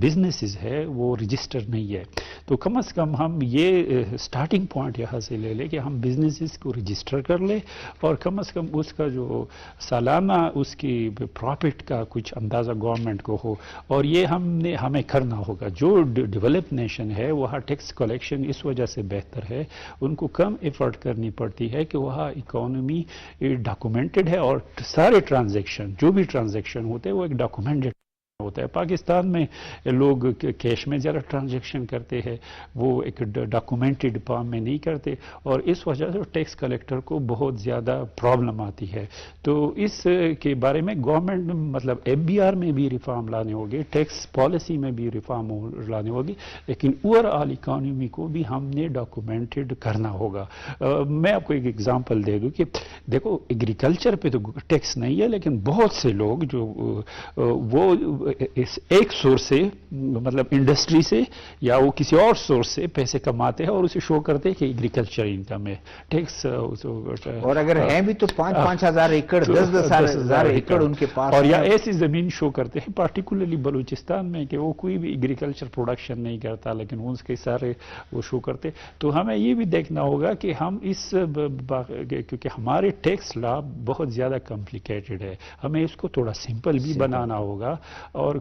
بزنسز ہے وہ رجسٹر نہیں ہے۔ تو کم از کم ہم یہ سٹارٹنگ پوائنٹ یہاں سے لے لیں کہ ہم بزنسز کو رجسٹر کر لیں، اور کم از کم اس کا جو سالانہ اس کی پروفٹ کا کچھ اندازہ گورنمنٹ کو ہو، اور یہ ہمیں کرنا ہوگا۔ جو ڈیولپ نیشن ہے وہاں ٹیکس کلیکشن اس وجہ سے بہتر ہے، ان کو کم ایفرٹ کرنی پڑتی ہے کہ وہاں اکانومی ڈاکومنٹڈ ہے، اور سارے ٹرانزیکشن جو بھی ٹرانزیکشن ہوتے ہیں وہ ایک ڈاکومنٹڈ ہوتا ہے۔ پاکستان میں لوگ کیش میں زیادہ ٹرانزیکشن کرتے ہیں، وہ ایک ڈاکومنٹڈ فارم میں نہیں کرتے، اور اس وجہ سے ٹیکس کلیکٹر کو بہت زیادہ پرابلم آتی ہے۔ تو اس کے بارے میں گورنمنٹ مطلب ایف بی آر میں بھی ریفارم لانے ہوگی، ٹیکس پالیسی میں بھی ریفارم لانے ہوگی، لیکن اوور آل اکانومی کو بھی ہم نے ڈاکومنٹڈ کرنا ہوگا۔ میں آپ کو ایک ایگزامپل دے دوں کہ دیکھو ایگریکلچر پہ تو ٹیکس نہیں ہے، لیکن بہت سے لوگ جو وہ ایک سورس سے مطلب انڈسٹری سے یا وہ کسی اور سورس سے پیسے کماتے ہیں اور اسے شو کرتے ہیں کہ ایگریکلچر انکم ہے، ٹیکس، اور اگر ہیں بھی تو 5,000 ایکڑ 10,000 ایکڑ ان کے پاس، اور یا ایسی زمین شو کرتے ہیں پارٹیکولرلی بلوچستان میں کہ وہ کوئی بھی ایگریکلچر پروڈکشن نہیں کرتا، لیکن اس کے سارے وہ شو کرتے۔ تو ہمیں یہ بھی دیکھنا ہوگا کہ ہم اس کیونکہ ہمارے ٹیکس لا بہت زیادہ کمپلیکیٹڈ ہے، ہمیں اس کو تھوڑا سمپل بھی بنانا ہوگا اور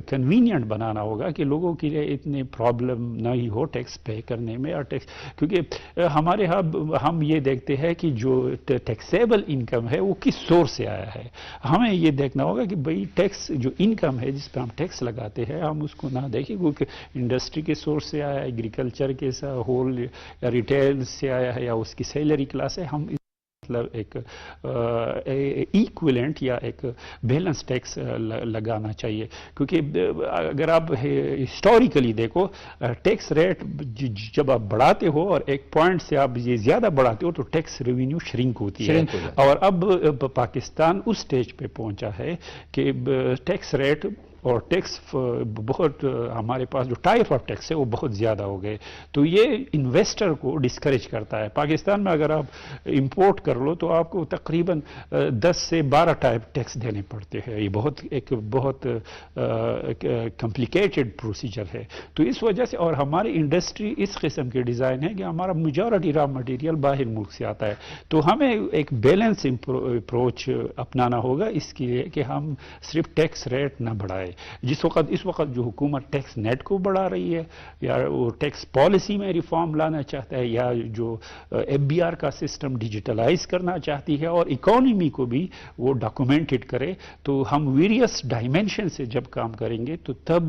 کنوینئنٹ بنانا ہوگا کہ لوگوں کے لیے اتنے پرابلم نہیں ہو ٹیکس پے کرنے میں، اور ٹیکس کیونکہ ہمارے ہاں ہم یہ دیکھتے ہیں کہ جو ٹیکسیبل انکم ہے وہ کس سورس سے آیا ہے۔ ہمیں یہ دیکھنا ہوگا کہ بھئی ٹیکس جو انکم ہے جس پہ ہم ٹیکس لگاتے ہیں ہم اس کو نہ دیکھیں کیونکہ انڈسٹری کے سورس سے آیا ہے، ایگریکلچر کے ہول یا ریٹیل سے آیا ہے، یا اس کی سیلری کلاس ہے، ہم مطلب ایک ایکویلنٹ یا ایک بیلنس ٹیکس لگانا چاہیے۔ کیونکہ اگر آپ ہسٹوریکلی دیکھو ٹیکس ریٹ جب آپ بڑھاتے ہو اور ایک پوائنٹ سے آپ یہ زیادہ بڑھاتے ہو تو ٹیکس ریونیو شرنک ہوتی ہے، اور اب پاکستان اس سٹیج پہ پہنچا ہے کہ ٹیکس ریٹ اور ٹیکس بہت ہمارے پاس جو ٹائپ آف ٹیکس ہے وہ بہت زیادہ ہو گئے، تو یہ انویسٹر کو ڈسکریج کرتا ہے۔ پاکستان میں اگر آپ امپورٹ کر لو تو آپ کو تقریباً 10 سے 12 ٹائپ ٹیکس دینے پڑتے ہیں، یہ بہت کمپلیکیٹڈ پروسیجر ہے۔ تو اس وجہ سے، اور ہماری انڈسٹری اس قسم کے ڈیزائن ہے کہ ہمارا میجورٹی را مٹیریل باہر ملک سے آتا ہے، تو ہمیں ایک بیلنس اپروچ اپنانا ہوگا اس کے لیے کہ ہم صرف ٹیکس ریٹ نہ بڑھائے۔ اس وقت جو حکومت ٹیکس نیٹ کو بڑھا رہی ہے، یا وہ ٹیکس پالیسی میں ریفارم لانا چاہتا ہے، یا جو ایف بی آر کا سسٹم ڈیجیٹلائز کرنا چاہتی ہے اور اکانومی کو بھی وہ ڈاکومنٹڈ کرے، تو ہم ویریس ڈائمینشن سے جب کام کریں گے تو تب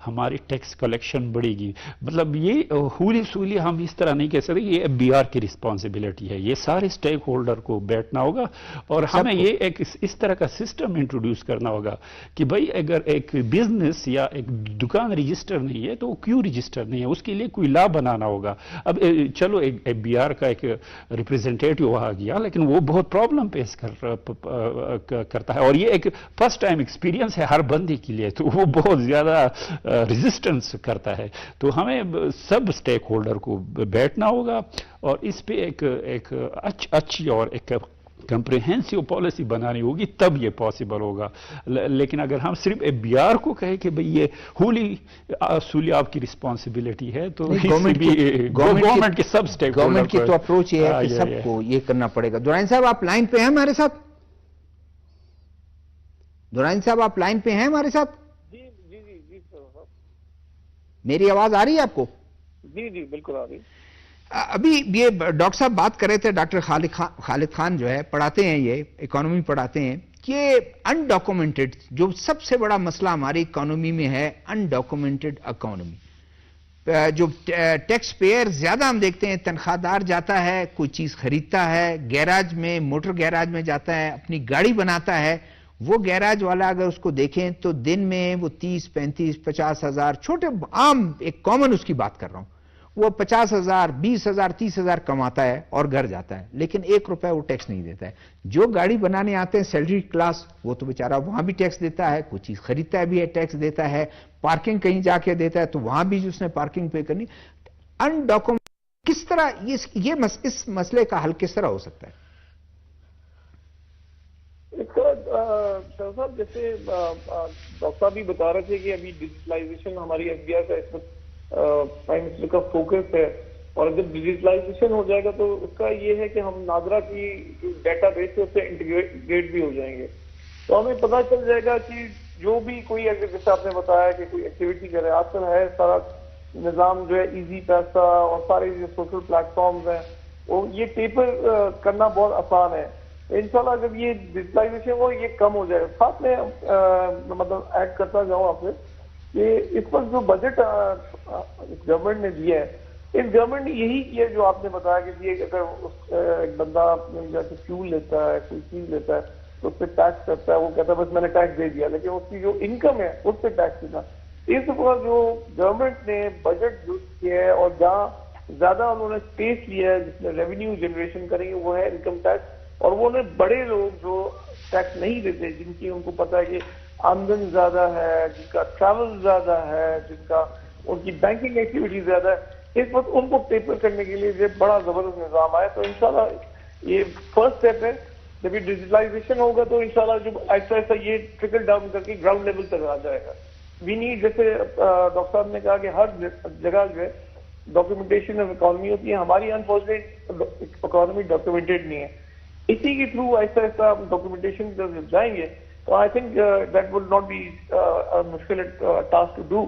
ہماری ٹیکس کلیکشن بڑھے گی۔ مطلب یہ ہولی سولی ہم اس طرح نہیں کہہ سکتے یہ ایف بی آر کی رسپانسبلٹی ہے، یہ سارے سٹیک ہولڈر کو بیٹھنا ہوگا اور ہمیں یہ ایک اس طرح کا سسٹم انٹروڈیوس کرنا ہوگا کہ بھئی اگر ایک بزنس یا ایک دکان رجسٹر نہیں ہے تو وہ کیوں رجسٹر نہیں ہے، اس کے لیے کوئی لا بنانا ہوگا۔ اب چلو ایف بی آر کا ایک ریپریزنٹیٹیو وہاں گیا، لیکن وہ بہت پرابلم پیش کرتا ہے، اور یہ ایک فرسٹ ٹائم ایکسپیرینس ہے ہر بندے کے لیے، تو وہ بہت زیادہ ریزسٹنس کرتا ہے۔ تو ہمیں سب سٹیک ہولڈر کو بیٹھنا ہوگا اور اس پہ ایک اچھی اور ایک کمپریہنسو پالیسی بنانی ہوگی، تب یہ پاسبل ہوگا۔ لیکن اگر ہم صرف ایف بی آر کو کہیں کہ بھئی یہ ہولی سولی آپ کی رسپانسبلٹی ہے، تو گورنمنٹ کے سب سٹیک ہولڈر گورنمنٹ کی تو اپروچ یہ ہے کہ سب کو یہ کرنا پڑے گا۔ دورانی صاحب آپ لائن پہ ہیں ہمارے ساتھ؟ دورانی صاحب آپ لائن پہ ہیں ہمارے ساتھ؟ جی سر، میری آواز آ رہی ہے آپ کو؟ جی بالکل آ رہی۔ ابھی یہ ڈاکٹر صاحب بات کر رہے تھے، ڈاکٹر خالد خان جو ہے پڑھاتے ہیں، یہ اکانومی پڑھاتے ہیں، کہ انڈاکومنٹڈ جو سب سے بڑا مسئلہ ہماری اکانومی میں ہے، انڈاکومنٹڈ اکانومی، جو ٹیکس پیئر زیادہ ہم دیکھتے ہیں تنخواہ دار جاتا ہے، کوئی چیز خریدتا ہے، گیراج میں موٹر گیراج میں جاتا ہے، اپنی گاڑی بناتا ہے، وہ گیراج والا اگر اس کو دیکھیں تو دن میں وہ 30 35 50 ہزار، چھوٹے عام ایک کامن اس کی بات کر رہا ہوں، وہ 50 ہزار 20 ہزار 30 ہزار کماتا ہے اور گھر جاتا ہے، لیکن 1 روپے وہ ٹیکس نہیں دیتا ہے۔ جو گاڑی بنانے آتے ہیں سیلری کلاس، وہ تو بیچارہ وہاں بھی ٹیکس دیتا ہے، کوئی چیز خریدتا ہے بھی ہے ٹیکس دیتا ہے، پارکنگ کہیں جا کے دیتا ہے تو وہاں بھی اس نے پارکنگ پے کرنی۔ انڈاکومنٹ کس طرح اس مسئلے کا حل کس طرح ہو سکتا ہے؟ اس کا صاحب جیسے ڈاکٹر صاحب بھی بتا رہے تھے کہ ابھی ڈیجیٹلائزیشن ہماری ایف بی آر کا اس وقت پرائم منسٹر کا فوکس ہے، اور جب ڈیجیٹلائزیشن ہو جائے گا تو اس کا یہ ہے کہ ہم نادرا کی ڈیٹا بیس ہے اس سے انٹیگریٹ بھی ہو جائیں گے، تو ہمیں پتہ چل جائے گا کہ جو بھی کوئی اگر جیسے آپ نے بتایا کہ کوئی ایکٹیویٹی کرے، آج کل ہے سارا نظام جو ہے ایزی پیسہ اور سارے جو سوشل پلیٹ فارمز ہیں، وہ یہ پیپر کرنا بہت آسان ہے۔ انشاءاللہ جب یہ ڈیجیٹلائزیشن ہو یہ کم ہو جائے گا۔ ساتھ میں مطلب ایڈ کرتا جاؤں آپ سے کہ اس وقت جو بجٹ گورنمنٹ نے دیا ہے، اس گورنمنٹ نے یہی کیا جو آپ نے بتایا کہ اگر ایک بندہ جا کے فیول لیتا ہے، کوئی چیز لیتا ہے تو اس پہ ٹیکس کرتا ہے، وہ کہتا ہے بس میں نے ٹیکس دے دیا، لیکن اس کی جو انکم ہے اس پہ ٹیکس دینا۔ اس وقت جو گورنمنٹ نے بجٹ یوز کیا ہے اور جہاں زیادہ انہوں نے اسپیس لیا ہے جس میں ریونیو جنریشن کریں گے وہ ہے انکم ٹیکس، اور وہ نے بڑے لوگ جو ٹیکس نہیں دیتے، جن کی ان کو پتا ہے کہ آمدن زیادہ ہے، جن کا ٹریول زیادہ ہے، جن کا ان کی بینکنگ ایکٹیویٹی زیادہ ہے، اس وقت ان کو پیپر کرنے کے لیے یہ بڑا زبردست نظام آیا۔ تو انشاءاللہ یہ فرسٹ اسٹیپ ہے، جب یہ ڈیجیٹلائزیشن ہوگا تو انشاءاللہ جب ایسا ایسا یہ ٹرکل ڈاؤن کر کے گراؤنڈ لیول تک آ جائے گا۔ وی نیڈ، جیسے ڈاکٹر صاحب نے کہا کہ ہر جگہ جو ہے ڈاکیومنٹیشن آف اکانومی ہوتی ہے، ہماری انفارچونیٹ اکانومی ڈاکیومنٹیڈ نہیں ہے، اسی کے تھرو ایسا ایسا ہم جب جائیں گے تو I think that will not be مشکل ٹاسک ٹو ڈو۔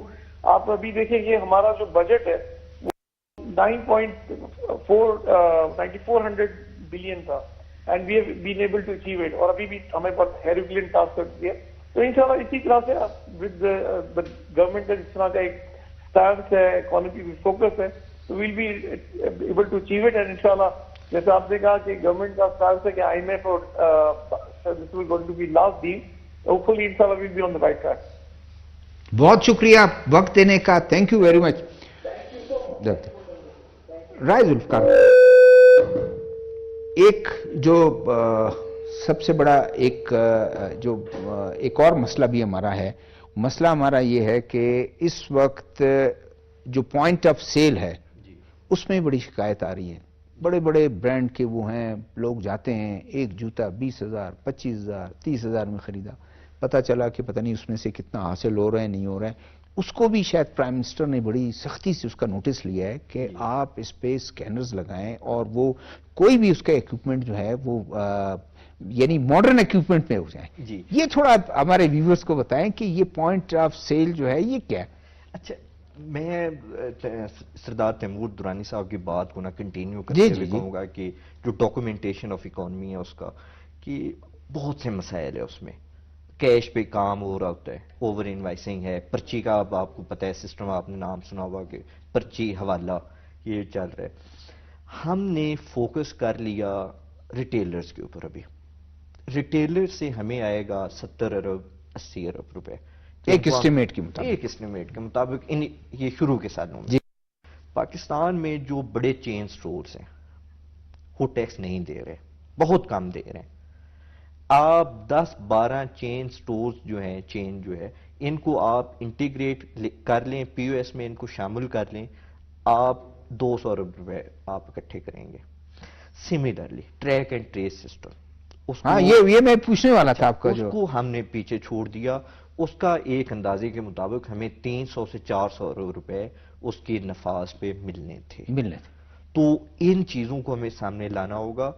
آپ ابھی دیکھیں کہ ہمارا جو بجٹ ہے وہ 9.400 بلین تھا، and we have been able to achieve it, اور ابھی بھی ہمیں پاس ہیریکلین ٹاسک کر دیا۔ تو انشاءاللہ اسی طرح سے ود گورنمنٹ کا جس طرح کا ایک اسٹینس ہے، اکانومی بھی فوکس ہے، تو we'll be able to achieve it, and انشاءاللہ جیسے آپ نے کہا کہ گورنمنٹ کا اسٹینس ہے کہ آئی ایم ایف اور this will going to be last deal, hopefully انشاءاللہ will be on the right track. بہت شکریہ وقت دینے کا، thank you very much. Rai Zulfiqar, ایک جو سب سے بڑا ایک اور مسئلہ بھی ہمارا ہے، مسئلہ ہمارا یہ ہے کہ اس وقت جو پوائنٹ آف سیل ہے اس میں بڑی شکایت آ رہی ہے. بڑے بڑے برانڈ کے وہ ہیں، لوگ جاتے ہیں، ایک جوتا 20,000 25,000 30,000 میں خریدا، پتہ چلا کہ پتہ نہیں اس میں سے کتنا حاصل ہو رہا ہے نہیں ہو رہا ہے. اس کو بھی شاید پرائم منسٹر نے بڑی سختی سے اس کا نوٹس لیا ہے کہ آپ اس پہ سکینرز لگائیں اور وہ کوئی بھی اس کا ایکوپمنٹ جو ہے وہ یعنی ماڈرن ایکوپمنٹ میں ہو جائیں. جی یہ تھوڑا ہمارے ویورز کو بتائیں کہ یہ پوائنٹ آف سیل جو ہے یہ کیا ہے. اچھا، میں سردار تیمور درانی صاحب کی بات کو نا کنٹینیو جی کرتے جی ہوئے جی. کہوں گا کہ جو ڈاکومنٹیشن آف اکانومی ہے اس کا، کہ بہت سے مسائل ہے اس میں. کیش پہ کام ہو رہا ہوتا ہے، اوور انوائسنگ ہے، پرچی کا اب آپ کو پتہ ہے سسٹم، آپ نے نام سنا ہوگا کہ پرچی حوالہ یہ چل رہا ہے. ہم نے فوکس کر لیا ریٹیلرز کے اوپر. ابھی ریٹیلر سے ہمیں آئے گا 70 ارب 80 ارب روپے ایک اسٹیمیٹ کے مطابق. ایک اسٹیمیٹ کے مطابق یہ شروع کے سالوں میں. جی. پاکستان میں جو بڑے چین سٹورز ہیں وہ ٹیکس نہیں دے رہے، بہت کم دے رہے ہیں. آپ 10-12 چین سٹورز جو ہیں، چین جو ہے، ان کو آپ انٹیگریٹ کر لیں، پی او ایس میں ان کو شامل کر لیں، آپ 200 ارب روپے آپ اکٹھے کریں گے. Similarly track and trace system, ہاں یہ میں پوچھنے والا تھا آپ کا، اس جو کو ہم نے پیچھے چھوڑ دیا. اس کا ایک اندازے کے مطابق ہمیں 300 سے 400 ارب روپے اس کی نفاذ پہ ملنے تھے. تو ان چیزوں کو ہمیں سامنے لانا ہوگا.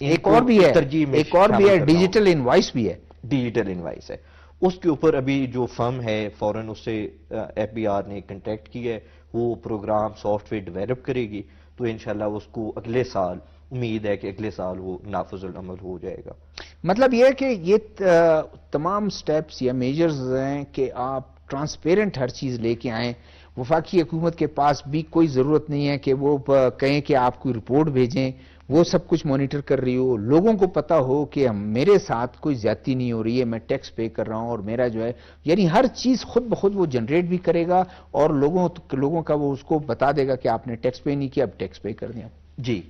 ایک اور بھی ہے، ایک اور بھی ہے، ڈیجیٹل انوائس بھی ہے. ڈیجیٹل انوائس ہے، اس کے اوپر ابھی جو فرم ہے فوراً اس سے ایف بی آر نے کنٹیکٹ کی ہے، وہ پروگرام سافٹ ویئر ڈیولپ کرے گی. تو انشاءاللہ اس کو اگلے سال امید ہے کہ اگلے سال وہ نافذ العمل ہو جائے گا. مطلب یہ ہے کہ یہ تمام سٹیپس یا میجرز ہیں کہ آپ ٹرانسپیرنٹ ہر چیز لے کے آئیں. وفاقی حکومت کے پاس بھی کوئی ضرورت نہیں ہے کہ وہ کہیں کہ آپ کوئی رپورٹ بھیجیں، وہ سب کچھ مانیٹر کر رہی ہو. لوگوں کو پتا ہو کہ میرے ساتھ کوئی زیادتی نہیں ہو رہی ہے، میں ٹیکس پے کر رہا ہوں اور میرا جو ہے یعنی ہر چیز خود بخود وہ جنریٹ بھی کرے گا اور لوگوں کا وہ اس کو بتا دے گا کہ آپ نے ٹیکس پے نہیں کیا، اب ٹیکس پے کر دیں. جی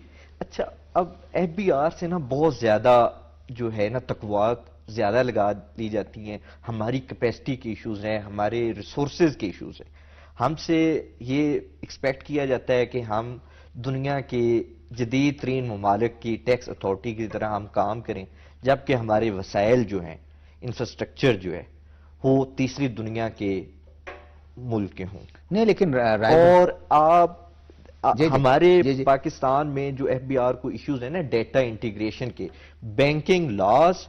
اچھا، اب ایف بی آر سے نا بہت زیادہ جو ہے نا تقویات زیادہ لگا دی جاتی ہیں. ہماری کیپیسٹی کے ایشوز ہیں، ہمارے ریسورسز کے ایشوز ہیں. ہم سے یہ ایکسپیکٹ کیا جاتا ہے کہ ہم دنیا کے جدید ترین ممالک کی ٹیکس اتھارٹی کی طرح ہم کام کریں، جبکہ ہمارے وسائل جو ہیں، انفراسٹرکچر جو ہے، وہ تیسری دنیا کے ملک کے ہوں. نہیں لیکن اور آپ ہمارے جی. پاکستان میں جو ایف بی آر کو ایشوز ہیں نا ڈیٹا انٹیگریشن کے، بینکنگ لاز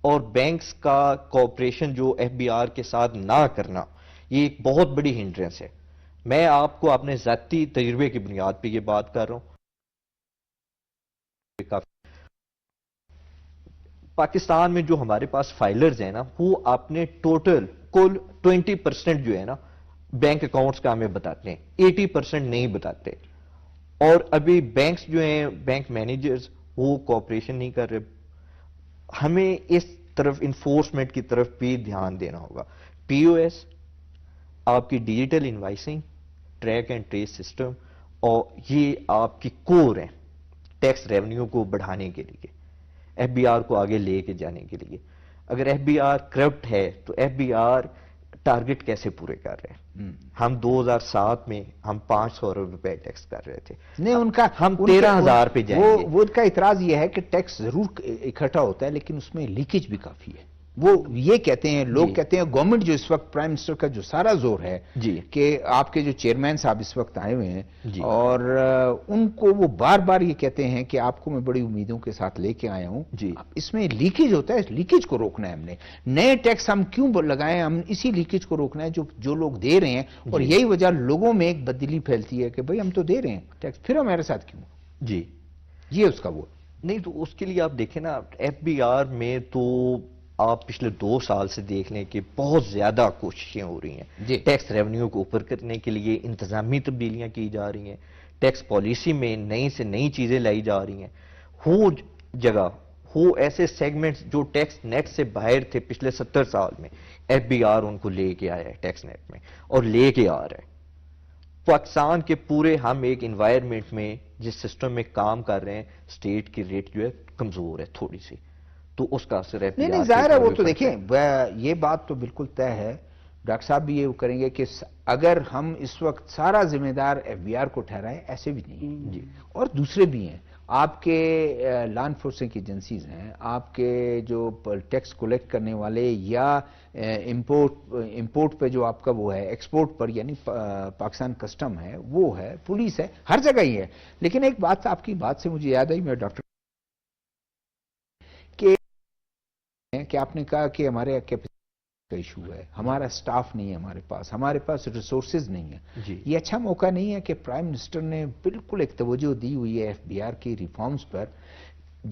اور بینکس کا کوآپریشن جو ایف بی آر کے ساتھ نہ کرنا، یہ ایک بہت بڑی ہنڈرنس ہے. میں آپ کو اپنے ذاتی تجربے کی بنیاد پہ یہ بات کر رہا ہوں. پاکستان میں جو ہمارے پاس فائلرز ہیں نا، وہ اپنے ٹوٹل کل 20% جو ہے نا بینک اکاؤنٹس کا ہمیں بتاتے ہیں، 80% نہیں بتاتے. اور ابھی بینکس جو ہیں، بینک مینیجرز، وہ کوآپریشن نہیں کر رہے. ہمیں اس طرف انفورسمنٹ کی طرف بھی دھیان دینا ہوگا. پی او ایس، آپ کی digital invoicing, track and trace system, اور یہ آپ کی کور ہیں ٹیکس ریونیو کو بڑھانے کے لیے، ایف بی آر کو آگے لے کے جانے کے لیے. اگر ایف بی آر کرپٹ ہے تو ایف بی آر ٹارگٹ کیسے پورے کر رہے ہیں؟ ہم 2007 میں ہم 500 ارب روپے ٹیکس کر رہے تھے. نہیں، ان کا ہم 13,000 پہ جائیں گے. وہ ان کا اعتراض یہ ہے کہ ٹیکس ضرور اکٹھا ہوتا ہے لیکن اس میں لیکیج بھی کافی ہے. وہ یہ کہتے ہیں، لوگ کہتے ہیں گورنمنٹ جو اس وقت پرائم منسٹر کا جو سارا زور ہے کہ آپ کے جو چیئرمین صاحب اس وقت آئے ہوئے ہیں اور ان کو وہ بار بار یہ کہتے ہیں کہ آپ کو میں بڑی امیدوں کے ساتھ لے کے آیا ہوں. اس میں لیکیج ہوتا ہے، اس لیکیج کو روکنا ہے. ہم نے نئے ٹیکس ہم کیوں لگائیں؟ ہم اسی لیکیج کو روکنا ہے جو لوگ دے رہے ہیں. اور یہی وجہ لوگوں میں ایک بددلی پھیلتی ہے کہ بھئی ہم تو دے رہے ہیں ٹیکس، پھر ہمارے ساتھ کیوں؟ جی یہ اس کا وہ نہیں. تو اس کے لیے آپ دیکھیں نا، ایف بی آر میں تو آپ پچھلے 2 سال سے دیکھ لیں کہ بہت زیادہ کوششیں ہو رہی ہیں ٹیکس ریونیو کو اوپر کرنے کے لیے. انتظامی تبدیلیاں کی جا رہی ہیں، ٹیکس پالیسی میں نئی سے نئی چیزیں لائی جا رہی ہیں. وہ جگہ، وہ ایسے سیگمنٹس جو ٹیکس نیٹ سے باہر تھے پچھلے 70 سال میں، ایف بی آر ان کو لے کے آیا ہے ٹیکس نیٹ میں، اور لے کے آ رہا ہے. پاکستان کے پورے ہم ایک انوائرمنٹ میں جس سسٹم میں کام کر رہے ہیں، سٹیٹ کی ریٹ جو ہے کمزور ہے تھوڑی سی، تو اس کا اثر ہے. نہیں ظاہر ہے. وہ تو دیکھیں، یہ بات تو بالکل طے ہے. ڈاکٹر صاحب بھی یہ کریں گے کہ اگر ہم اس وقت سارا ذمہ دار ایف بی آر کو ٹھہرائیں، ایسے بھی نہیں جی، اور دوسرے بھی ہیں، آپ کے لا انفورسنگ ایجنسیز ہیں، آپ کے جو ٹیکس کولیکٹ کرنے والے یا امپورٹ پہ جو آپ کا وہ ہے، ایکسپورٹ پر یعنی پاکستان کسٹم ہے، وہ ہے، پولیس ہے، ہر جگہ ہی ہے۔ لیکن ایک بات آپ کی بات سے مجھے یاد آئی، میں ڈاکٹر کہ آپ نے کہا کہ ہمارے کا ایشو ہے، ہمارا سٹاف نہیں ہے ہمارے پاس ریسورسز نہیں ہیں جی یہ اچھا موقع نہیں ہے کہ پرائم منسٹر نے بالکل ایک توجہ دی ہوئی ہے ایف بی آر کی ریفارمز پر،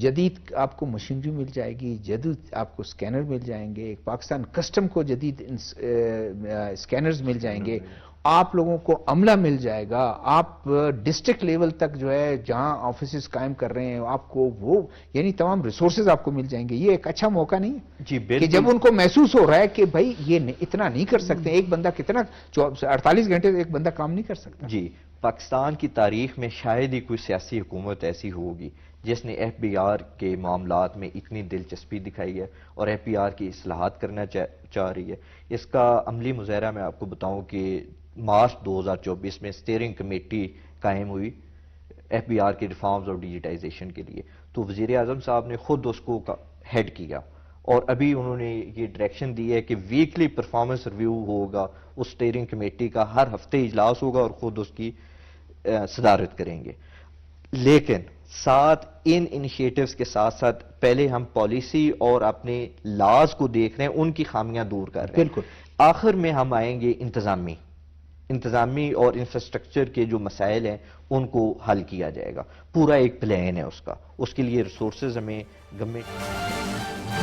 جدید آپ کو مشینری مل جائے گی، جدید آپ کو سکینر مل جائیں گے، پاکستان کسٹم کو جدید سکینرز مل جائیں گے، آپ لوگوں کو عملہ مل جائے گا، آپ ڈسٹرکٹ لیول تک جو ہے جہاں آفیسز قائم کر رہے ہیں آپ کو وہ یعنی تمام ریسورسز آپ کو مل جائیں گے۔ یہ ایک اچھا موقع نہیں ہے جی کہ بالکل جب ان کو محسوس ہو رہا ہے کہ بھائی یہ اتنا نہیں کر سکتے، ایک بندہ کتنا 48 گھنٹے ایک بندہ کام نہیں کر سکتا۔ جی پاکستان کی تاریخ میں شاید ہی کوئی سیاسی حکومت ایسی ہوگی جس نے ایف بی آر کے معاملات میں اتنی دلچسپی دکھائی ہے اور ایف بی آر کی اصلاحات کرنا چاہ رہی ہے۔ اس کا عملی مظاہرہ میں آپ کو بتاؤں کہ مارچ 2024 میں اسٹیئرنگ کمیٹی قائم ہوئی ایف بی آر کے ریفارمز اور ڈیجیٹائزیشن کے لیے، تو وزیر اعظم صاحب نے خود اس کو ہیڈ کیا، اور ابھی انہوں نے یہ ڈائریکشن دی ہے کہ ویکلی پرفارمنس ریویو ہوگا، اس اسٹیئرنگ کمیٹی کا ہر ہفتے اجلاس ہوگا اور خود اس کی صدارت کریں گے۔ لیکن ساتھ ان انیشیٹوز کے ساتھ ساتھ پہلے ہم پالیسی اور اپنے لاز کو دیکھ رہے ہیں، ان کی خامیاں دور کر رہے ہیں۔ بالکل۔ آخر میں ہم آئیں گے انتظامی اور انفراسٹرکچر کے جو مسائل ہیں ان کو حل کیا جائے گا، پورا ایک پلان ہے اس کا، اس کے لیے ریسورسز ہمیں گورنمنٹ